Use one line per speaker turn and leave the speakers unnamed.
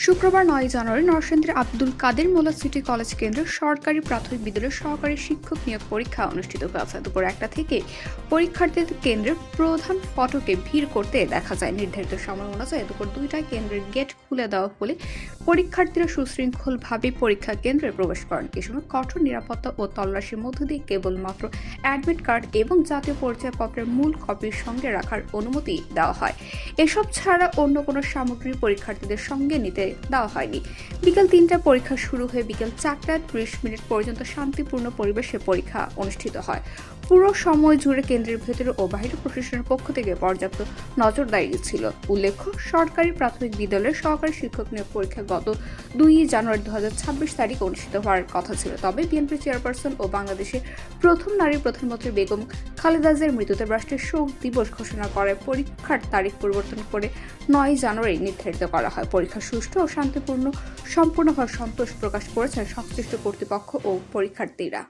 শুক্রবার ৯ জানুয়ারি নরসিংদীর আব্দুল কাদের মোল্লা city college কেন্দ্রের সরকারি প্রাথমিক বিদ্যালয়ের সহকারী শিক্ষক নিয়োগ পরীক্ষা অনুষ্ঠিত হয়েছে। দুপুর ১টা থেকে পরীক্ষার্থীদের কেন্দ্রের প্রধান ফটকে ভিড় করতে দেখা যায়। নির্ধারিত সময় অনুযায়ী দুপুর ২টায় কেন্দ্রের গেট খুলে দেওয়া হলে পরীক্ষার্থীরা সুশৃঙ্খলভাবে পরীক্ষা কেন্দ্রে প্রবেশ করেন। এ সময় কঠোর নিরাপত্তা ও তল্লাশির মধ্য দিয়ে কেবলমাত্র অ্যাডমিট কার্ড এবং জাতীয় পরিচয়পত্রের মূল কপির সঙ্গে রাখার অনুমতি দেওয়া হয়। এসব ছাড়া অন্য কোনো সামগ্রী পরীক্ষার্থীদের সঙ্গে নিতে দেওয়া হয়নি। বিকেল ৩টায় পরীক্ষা শুরু হয়ে বিকেল ৪টা ৩০ পর্যন্ত শান্তিপূর্ণ পরিবেশে পরীক্ষা অনুষ্ঠিত হয়। পুরো সময় জুড়ে কেন্দ্রের ভেতরে ও বাইরে প্রশাসনের পক্ষ থেকে পর্যাপ্ত নজরদারি ছিল। উল্লেখ্য, সরকারি প্রাথমিক বিদ্যালয়ের সহকারী শিক্ষক নিয়োগ পরীক্ষা গত ২ জানুয়ারি ২০২৬ তারিখ অনুষ্ঠিত হওয়ার কথা ছিল। তবে বিএনপি চেয়ারপারসন ও বাংলাদেশের প্রথম নারী প্রধানমন্ত্রী বেগম খালেদা জিয়ার মৃত্যুতে রাষ্ট্রের শোক দিবস ঘোষণা করায় পরীক্ষার তারিখ পরিবর্তন করে ৯ জানুয়ারি নির্ধারিত করা হয়। পরীক্ষা সুষ্ঠু ও শান্তিপূর্ণ সম্পূর্ণ হওয়ার সন্তোষ প্রকাশ করেছেন সংশ্লিষ্ট কর্তৃপক্ষ ও পরীক্ষার্থীরা।